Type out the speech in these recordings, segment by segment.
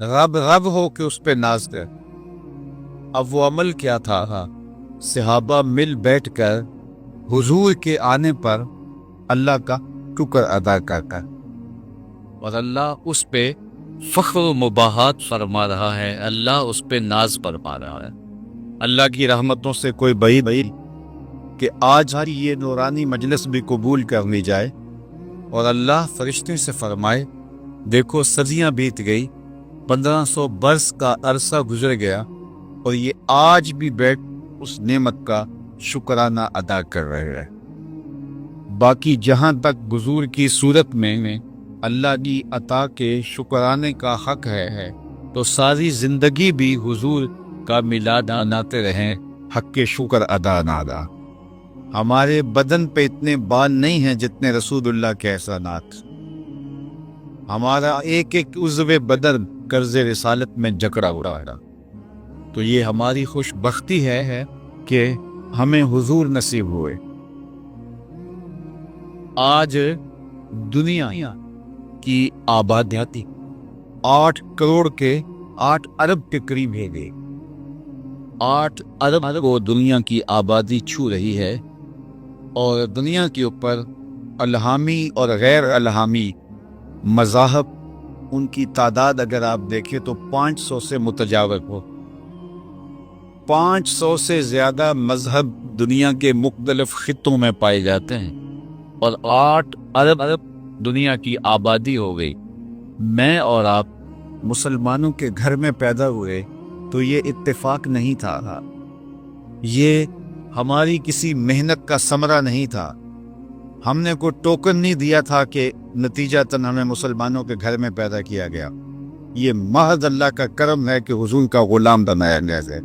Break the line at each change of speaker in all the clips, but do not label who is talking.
रब रब हो के उस पे नाज कर। अब वो अमल क्या था? सहाबा मिल बैठकर हुजूर के आने पर अल्लाह का शुक्र अदा करता, और अल्लाह उस पे फख्र मुबाहत फरमा रहा है, अल्लाह उस पे नाज फरमा रहा है। अल्लाह की रहमतों से कोई बही कि आज हर ये नूरानी मजलिस भी कबूल कर ली जाए, और अल्लाह फरिश्ते से फरमाए, देखो सदियां बीत गई, 1500 बरस का अरसा गुजर गया, और ये आज भी बैठ उस नेमत का शुक्राना अदा कर रहे हैं। बाकी जहां तक हुजूर की सूरत में अल्लाह की अता के शुक्राने का हक है, तो सारी जिंदगी भी हुजूर का मिलाद मनाते रहें, हक के शुक्र अदा नादा। हमारे बदन पे इतने बाल नहीं हैं जितने रसूलुल्लाह के एहसानात। हमारा एक एक उज़्व बदन कर्ज़े रिसालत में जकड़ा हुआ है। तो ये हमारी खुशबख्ती है कि हमें हुजूर नसीब हुए। आज दुनिया की आबादी 8 करोड़ के 8 अरब के करीब है गई। 8 अरब वो दुनिया की आबादी छू रही है, और दुनिया के ऊपर अलहामी और गैर अलहामी मज़ाहब, उनकी तादाद अगर आप देखें तो 500 से मुतजावर हो। 500 से ज़्यादा मजहब दुनिया के मुख्तलिफ खित्तों में पाए जाते हैं, और 8 अरब दुनिया की आबादी हो गई। मैं और आप मुसलमानों के घर में पैदा हुए तो ये इत्तेफाक नहीं था, ये हमारी किसी मेहनत का समरा नहीं था। हमने कोई टोकन नहीं दिया था कि नतीजतन हमें मुसलमानों के घर में पैदा किया गया। ये महज अल्लाह का करम है कि हुजूर का गुलाम बनाया गया है।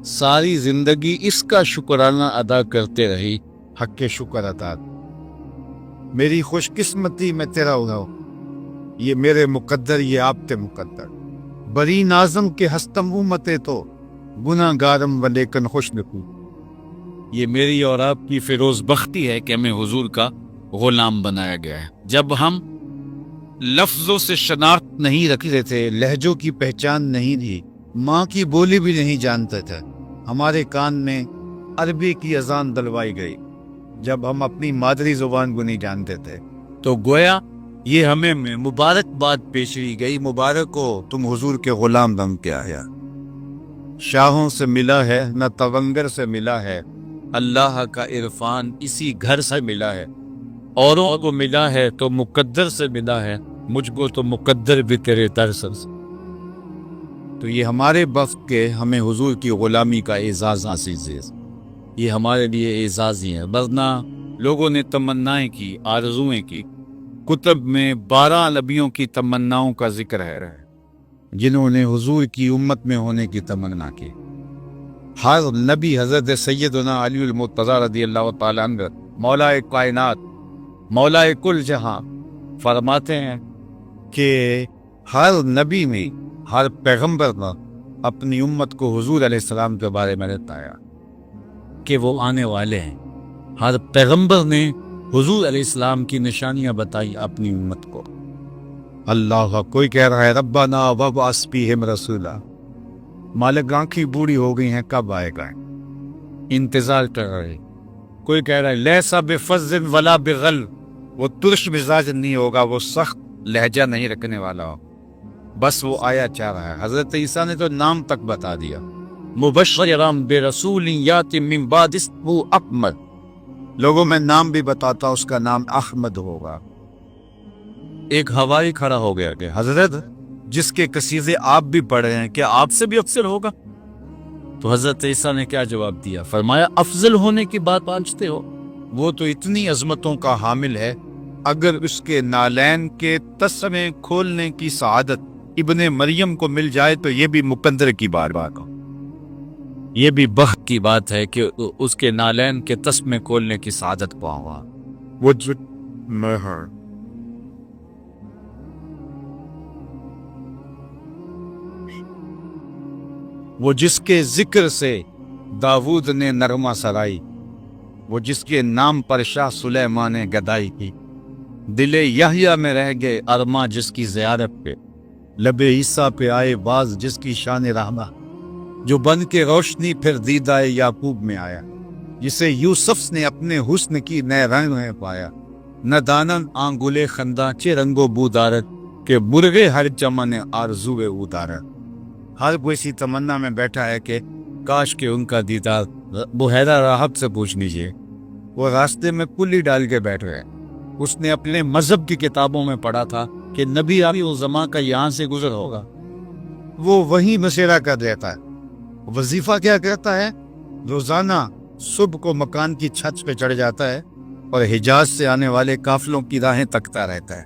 सारी जिंदगी इसका शुक्राना अदा करते रही, हक के शुक्र अदा। मेरी खुशकिस्मती में तेरा उड़ाओ, ये मेरे मुकद्दर, ये आपते मुकद्दर। बरी नाज़म के हस्तम उम्मते तो गुनाहगारम व लेकिन खुश नकू। ये मेरी और आपकी फिरोज बख्ती है कि हमें हुजूर का गुलाम बनाया गया है। जब हम लफ्जों से शनाख्त नहीं रखते थे, लहजों की पहचान नहीं थी, माँ की बोली भी नहीं जानते थे, हमारे कान में अरबी की अजान दलवाई गई जब हम अपनी मादरी जुबान को नहीं जानते थे, तो गोया ये हमें मुबारकबाद पेश की गई, मुबारक हो तुम हुजूर के गुलाम बन के आया। शाहों से मिला है न तवंगर से मिला है, अल्लाह का इरफान इसी घर से मिला है। औरों को मिला है तो मुकद्दर से मिला है, मुझको तो मुकद्दर भी तेरे तरसन से। तो ये हमारे वक्त के हमें हुजूर की गुलामी का एजाज़ हासिल है, ये हमारे लिए एजाज़ ही है। वरना लोगों ने तमन्नाएं की, आरज़ुएं की। कुतब में 12 नबियों की तमन्नाओं का जिक्र है जिन्होंने हुजूर की उम्मत में होने की तमन्ना की। हर नबी हज़रत सैयदना अली मुर्तज़ा रज़ियल्लाहु ताला अन्हु, मौलाए कायनात, मौलाए कुल जहां, फरमाते हैं कि हर नबी में, हर पैगंबर ने अपनी उम्मत को हुजूर अलैहिस्सलाम के बारे में बताया कि वो आने वाले हैं। हर पैगंबर ने हुजूर अलैहिस्सलाम की निशानियां बताई अपनी उम्मत को। अल्लाह का कोई कह रहा है रब्बाना वब्अस फीहिम रसूला, मालिक आंखें बूढ़ी हो गई हैं, कब आएगा, इंतजार कर रहे। कोई कह रहा है लैसा बिफज़्ज़िन वला बिगल, वो तुर्श मिजाज नहीं होगा, वो सख्त लहजा नहीं रखने वाला हो, बस वो आया चाह रहा है। हजरत ईसा ने तो नाम तक बता दिया, मुबश्शिरन बिरसूलिन याति मिन बाद इस्मुहु अहमद। लोगों में नाम भी बताता, उसका नाम अहमद होगा। एक हवाई खड़ा हो गया कि हजरत जिसके कसीदे आप भी पढ़े हैं, क्या आपसे भी अफजल होगा? तो हजरत ईसा ने क्या जवाब दिया? फरमाया अफजल होने की बात पूछते हो, वो तो इतनी अजमतों का हामिल है, अगर उसके नालैन के तस्मे खोलने की सआदत इब्ने मरियम को मिल जाए तो ये भी मुकद्दर की बात हो। ये भी बख्त की बात है कि उसके नालैन के तस्मे खोलने की सआदत पाऊंगा। वो वो जिसके जिक्र से दाऊद ने नरमा सराई, वो जिसके नाम पर शाह सुलेमान ने गदाई की, दिले यहया में रह गए अरमा जिसकी ज़ियारत पे, लबे ईसा पे आए बाज जिसकी शान रहमा, जो बन के रोशनी फिर दीदाए याकूब में आया, जिसे यूसुफ ने अपने हुस्न की नए रंग में पाया। न दानन आंगुले खंदा चे रंगो बूदारत के बुरगे हर चमन आरज़ुए उदारत। हर कोई इसी तमन्ना में बैठा है कि काश के उनका दीदार बुहैरा राहब से पूछ लीजिए। वो रास्ते में कुल्ली डाल के बैठ गए। उसने अपने मजहब की किताबों में पढ़ा था कि नबी आबी उस ज़मां का यहाँ से गुजर होगा। वो वही मशेरा कर देता है। वजीफा क्या करता है? रोजाना सुबह को मकान की छत पे चढ़ जाता है और हिजाज से आने वाले काफिलों की राहें तकता रहता है।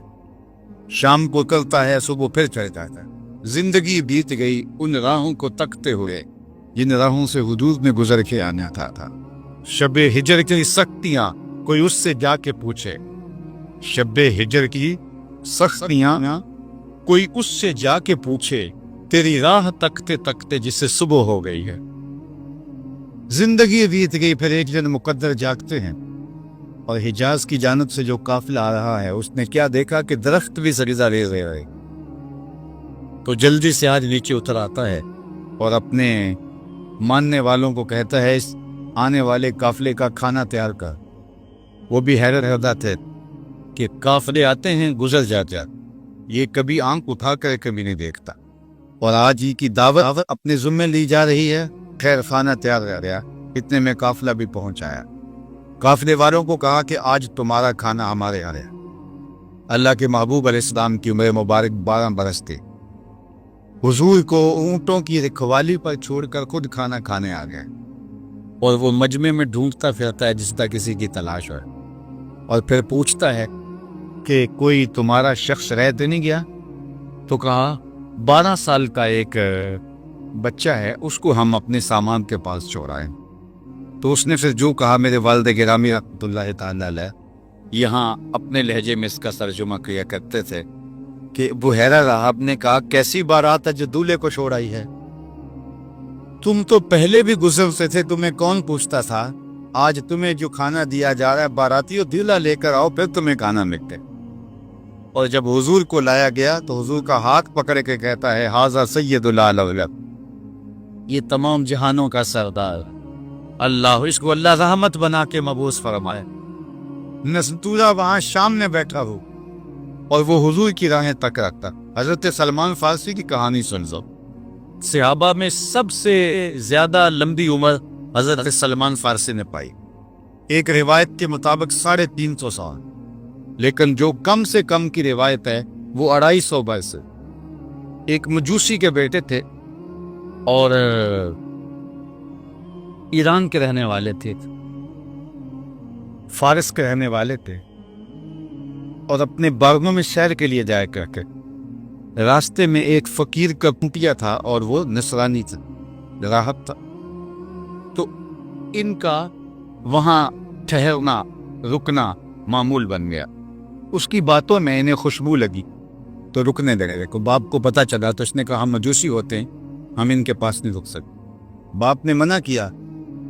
शाम को करता है, सुबह फिर चढ़ जाता है। जिंदगी बीत गई उन राहों को तकते हुए जिन राहों से हुजूर ने गुजर के आना था। शबे हिजर की सख्तियां कोई उससे जाके पूछे, शबे हिजर की सख्तियां कोई उससे जाके पूछे, तेरी राह तकते तकते जिससे सुबह हो गई है। जिंदगी बीत गई, फिर एक दिन मुकद्दर जागते हैं और हिजाज की जानब से जो काफिला आ रहा है उसने क्या देखा कि दरख्त भी सरिजा ले रहे। तो जल्दी से आज नीचे उतर आता है और अपने मानने वालों को कहता है, इस आने वाले काफिले का खाना तैयार कर। वो भी हैरत रहता थे कि काफिले आते हैं गुजर जाते, ये कभी आंख उठा कर कभी नहीं देखता। और आज ही की दावत अपने जुम्मे ली जा रही है। खैर खाना तैयार रह गया, इतने में काफिला भी पहुंच आया। काफिले वालों को कहा कि आज तुम्हारा खाना हमारे यहाँ है। अल्लाह के महबूब अलैहिस्सलाम की उम्र मुबारक 12 बरस थी। हुजूर को ऊँटों की रखवाली पर छोड़कर खुद खाना खाने आ गए और वो मजमे में ढूंढता फिरता है जिस तरह किसी की तलाश है। और फिर पूछता है कि कोई तुम्हारा शख्स रह तो नहीं गया? तो कहा 12 साल का एक बच्चा है, उसको हम अपने सामान के पास छोड़ाएं। तो उसने फिर जो कहा, मेरे वालिद गिरामी रहमतुल्लाह ताला अलैह यहाँ अपने लहजे में इसका तर्जुमा किया करते थे कि बुहैरा राहब ने कहा, कैसी बारात है जो दूल्हे को छोड़ आई है? तुम तो पहले भी गुजरते थे, तुम्हें कौन पूछता था? आज तुम्हें जो खाना दिया जा रहा है, बारातियों दूल्हा लेकर आओ फिर तुम्हें खाना मिलते। और जब हुजूर को लाया गया तो हुजूर का हाथ पकड़ के कहता है, हाजा सय्यदुल आलम, ये तमाम जहानों का सरदार अल्लाह, इसको अल्लाह रहमत बना के मबूस फरमाए। नस्तूरा वहां सामने बैठा हो और वो हुजूर की राहें तक रखता। हजरत सलमान फारसी की कहानी सुन लो। सहाबा में सबसे ज्यादा लंबी उम्र हजरत सलमान फारसी ने पाई। एक रिवायत के मुताबिक 350 साल, लेकिन जो कम से कम की रिवायत है वो 250 बरस। एक मजूसी के बेटे थे और ईरान के रहने वाले थे, फारिस के रहने वाले थे और अपने बागों में सैर के लिए जाया करके रास्ते में एक फकीर का कुटिया था और वो नसरानी था, राहब था। तो इनका वहाँ ठहरना रुकना मामूल बन गया। उसकी बातों में इन्हें खुशबू लगी तो रुकने लगे। को बाप को पता चला तो उसने कहा, हम मजूसी होते हैं, हम इनके पास नहीं रुक सकते। बाप ने मना किया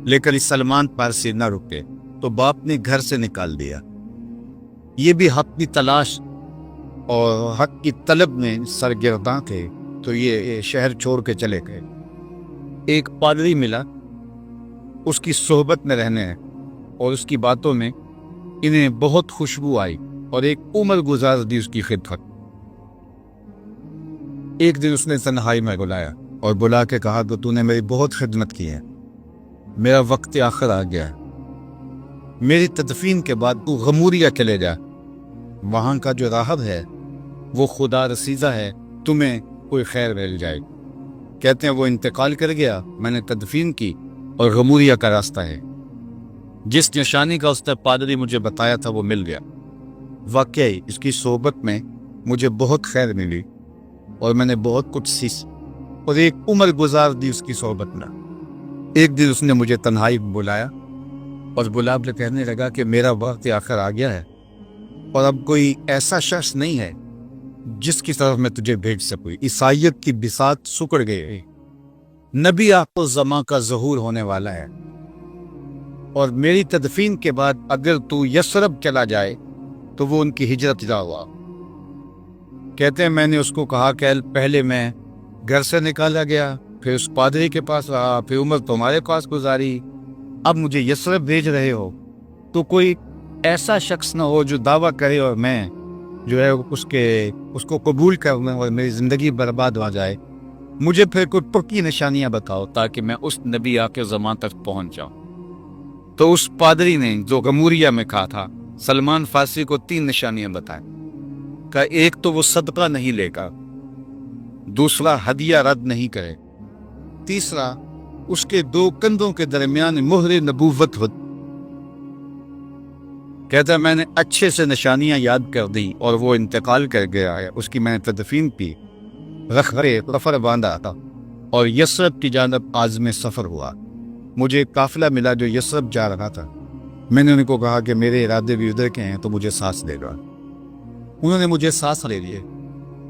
लेकिन इस सलमान फारसी न रुके तो बाप ने घर से निकाल दिया। ये भी हक की तलाश और हक की तलब में सरगर्दा थे तो ये शहर छोड़ के चले गए। एक पादरी मिला, उसकी सोहबत में रहने और उसकी बातों में इन्हें बहुत खुशबू आई और एक उम्र गुजार दी उसकी खिदमत। एक दिन उसने तन्हाई में बुलाया और बुला के कहा, तो तूने मेरी बहुत खिदमत की है, मेरा वक्त आखिर आ गया, मेरी तदफीन के बाद तू गमूरिया चले जा। वहाँ का जो राहब है वो खुदा रसीदा है, तुम्हें कोई खैर मिल जाए। कहते हैं वो इंतकाल कर गया, मैंने तदफीन की और गमूरिया का रास्ता है। जिस निशानी का उसने पादरी मुझे बताया था वो मिल गया। वाकई इसकी सोहबत में मुझे बहुत खैर मिली और मैंने बहुत कुछ सीख और एक उम्र गुजार दी उसकी सोहबत में। एक दिन उसने मुझे तन्हाई बुलाया और बुला के कहने लगा कि मेरा वक्त आखिर आ गया है और अब कोई ऐसा शख्स नहीं है जिसकी तरफ मैं तुझे भेज सकूं। ईसाइयत की बिसात सुकड़ गई, नबी आखिर ज़मां का ज़हूर होने वाला है और मेरी तदफीन के बाद अगर तू यसरब चला जाए तो वो उनकी हिजरत हुआ। کہتے ہیں میں نے اس کو کہا کہ پہلے میں گھر سے نکالا گیا، پھر اس پادری کے پاس رہا، پھر عمر تمہارے پاس گزاری، اب مجھے یثرب بھیج رہے ہو، تو کوئی ایسا شخص نہ ہو جو دعویٰ کرے اور میں جو ہے اس کو قبول کروں اور میری زندگی برباد ہو جائے۔ مجھے پھر کوئی پکی نشانیاں بتاؤ تاکہ میں اس نبی آخر زمان تک پہنچ جاؤں۔ تو اس پادری نے جو غموریہ میں کہا تھا سلمان فارسی کو 3 نشانیاں بتائیں، کہ ایک تو وہ صدقہ نہیں لے گا، دوسرا ہدیہ رد نہیں کرے، تیسرا اس کے 2 کندھوں کے درمیان مہر نبوت ہو۔ کہتا ہے میں نے اچھے سے نشانیاں یاد کر دی اور وہ انتقال کر گیا ہے، اس کی میں نے تدفین کی، رخرے سفر باندھا تھا اور یثرب کی جانب عازم سفر ہوا۔ مجھے ایک قافلہ ملا جو یثرب جا رہا تھا، میں نے ان کو کہا کہ میرے ارادے بھی ادھر کے ہیں تو مجھے سانس دے گا۔ انہوں نے مجھے سانس لے لیے،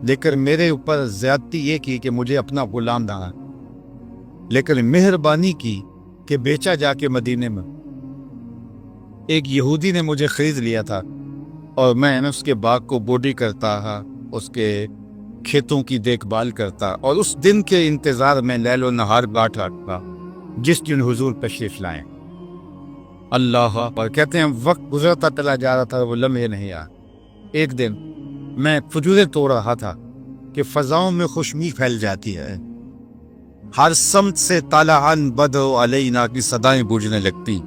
لیکن میرے اوپر زیادتی یہ کی کہ مجھے اپنا غلام بنا، لیکن مہربانی کی کہ بیچا جا کے مدینے میں ایک یہودی نے مجھے خرید لیا تھا اور میں اس کے باغ کو بوڈی کرتا رہا، اس کے کھیتوں کی دیکھ بھال کرتا اور اس دن کے انتظار میں لیل و نہار کاٹ رکھتا جس دن حضور تشریف لائیں۔ اللہ پر کہتے ہیں وقت گزرتا چلا جا رہا تھا، وہ لمحے نہیں آیا۔ ایک دن میں کھجوریں توڑ رہا تھا کہ فضاؤں میں خوشبو پھیل جاتی ہے، ہر سمت سے طالعاً بدر علینا کی صدائیں گونجنے لگتی۔